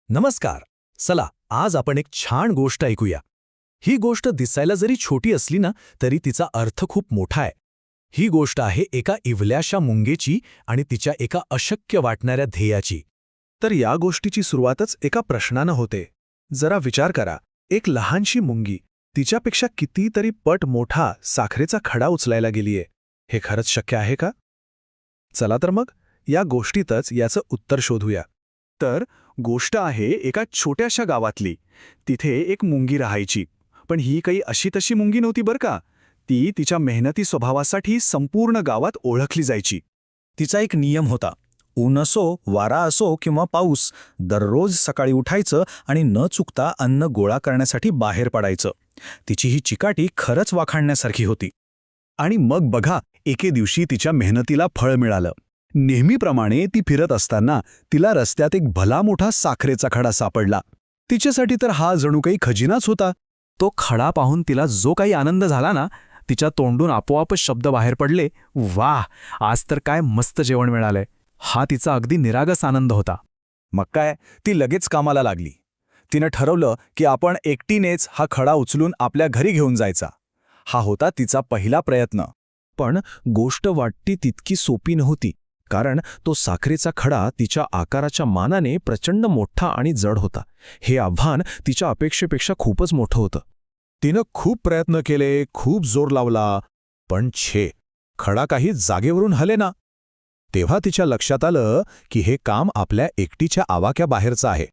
नमस्कार. चला आज आपण एक छान गोष्ट ऐकूया. ही गोष्ट दिसायला जरी छोटी असली ना तरी तिचा अर्थ खूप मोठा आहे. ही गोष्ट आहे एका इवल्याशा मुंगेची आणि तिच्या एका अशक्य वाटणाऱ्या ध्येयाची. तर या गोष्टीची सुरुवातच एका प्रश्नानं होते. जरा विचार करा, एक लहानशी मुंगी तिच्यापेक्षा कितीतरी पट मोठा साखरेचा खडा उचलायला गेलीये. हे खरंच शक्य आहे का? चला तर मग या गोष्टीतच याचं उत्तर शोधूया. तर गोष्ट आहे एका छोट्याशा गावातली. तिथे एक मुंगी राहायची. पण ही काही अशी तशी मुंगी नव्हती बरं का. ती तिच्या मेहनती स्वभावासाठी संपूर्ण गावात ओळखली जायची. तिचा एक नियम होता. ऊन असो, वारा असो किंवा पाऊस, दररोज सकाळी उठायचं आणि न चुकता अन्न गोळा करण्यासाठी बाहेर पडायचं. तिची ही चिकाटी खरंच वाखाणण्यासारखी होती. आणि मग बघा, एके दिवशी तिच्या मेहनतीला फळ मिळालं. नेहमीप्रमाणे ती फिरत असताना तिला रस्त्यात एक भला मोठा साखरेचा खडा सापडला. तिच्यासाठी तर हा जणू काही खजिनाच होता. तो खडा पाहून तिला जो काही आनंद झाला ना, तिच्या तोंडून आपोआपच शब्द बाहेर पडले, वाह, आज तर काय मस्त जेवण मिळालंय. हा तिचा अगदी निरागस आनंद होता. मग काय, ती लगेच कामाला लागली. तिनं ठरवलं की आपण एकटीनेच हा खडा उचलून आपल्या घरी घेऊन जायचा. हा होता तिचा पहिला प्रयत्न. पण गोष्ट वाटती तितकी सोपी नव्हती, कारण तो साखरेचा खडा तिच्या आकाराच्या मानाने प्रचंड मोठा आणि जड होता. हे आव्हान तिच्या अपेक्षेपेक्षा खूपच मोठं होतं. तिनं खूप प्रयत्न केले, खूप जोर लावला, पण खडा काही जागेवरून हलेना. तेव्हा तिच्या लक्षात आलं की हे काम आपल्या एकटीच्या आवाक्याबाहेरचं आहे.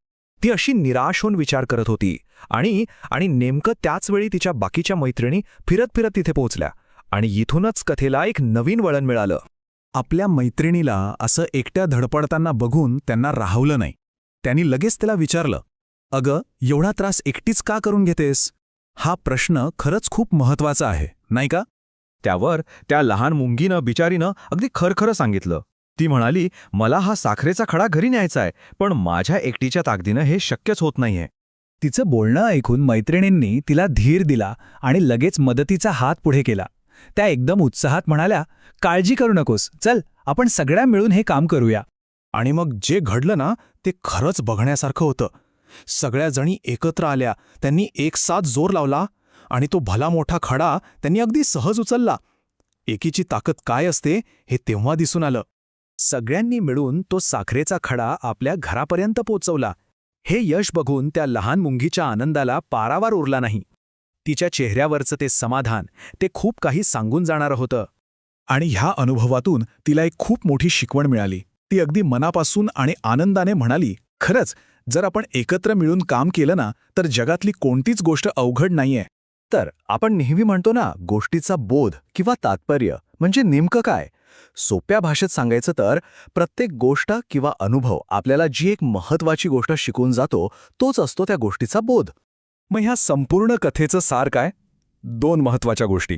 ती अशी निराश होऊन विचार करत होती आणि नेमकं त्याच वेळी तिच्या बाकीच्या मैत्रिणी फिरत फिरत तिथे पोहोचल्या. आणि इथूनच कथेला एक नवीन वळण मिळालं. आपल्या मैत्रिणीला असं एकट्या धडपडताना बघून त्यांना राहवलं नाही. त्यांनी लगेच त्याला विचारलं, अगं, एवढा त्रास एकटीच का करून घेतेस? हा प्रश्न खरंच खूप महत्वाचा आहे, नाही का? त्यावर त्या लहान मुंगीनं बिचारीनं अगदी खरखरं सांगितलं. ती म्हणाली, मला हा साखरेचा खडा घरी न्यायचा आहे, पण माझ्या एकटीच्या ताकदीनं हे शक्यच होत नाहीये. तिचं बोलणं ऐकून मैत्रिणींनी तिला धीर दिला आणि लगेच मदतीचा हात पुढे केला. त्या एकदम उत्साहात म्हणाल्या, काळजी करू नकोस, चल आपण सगळ्या मिळून हे काम करूया. आणि मग जे घडलं ना ते खरंच बघण्यासारखं होतं. सगळ्या जणी एकत्र आल्या, त्यांनी एकसाथ जोर लावला आणि तो भला मोठा खडा त्यांनी अगदी सहज उचलला. एकीची ताकद काय असते हे तेव्हा दिसून आलं. सगळ्यांनी मिळून तो साखरेचा खडा आपल्या घरापर्यंत पोचवला. हे यश बघून त्या लहान मुंगीच्या आनंदाला पारावार उरला नाही. तिच्या चेहऱ्यावरचं ते समाधान, ते खूप काही सांगून जाणारं होतं. आणि ह्या अनुभवातून तिला एक खूप मोठी शिकवण मिळाली. ती अगदी मनापासून आणि आनंदाने म्हणाली, खरंच जर आपण एकत्र मिळून काम केलं ना तर जगातली कोणतीच गोष्ट अवघड नाहीये. तर आपण नेहमी म्हणतो ना, गोष्टीचा बोध किंवा तात्पर्य म्हणजे नेमकं काय? सोप्या भाषेत सांगायचं तर प्रत्येक गोष्ट किंवा अनुभव आपल्याला जी एक महत्वाची गोष्ट शिकवून जातो तोच असतो त्या गोष्टीचा बोध. मग ह्या संपूर्ण कथेचं सार काय? 2 महत्वाच्या गोष्टी.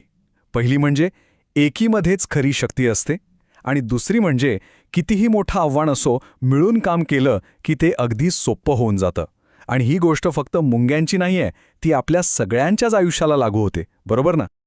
पहिली म्हणजे एकीमध्येच खरी शक्ती असते, आणि दुसरी म्हणजे कितीही मोठं आव्हान असो, मिळून काम केलं की ते अगदी सोपं होऊन जातं. आणि ही गोष्ट फक्त मुंग्यांची नाहीये, ती आपल्या सगळ्यांच्याच आयुष्याला लागू होते, बरोबर ना?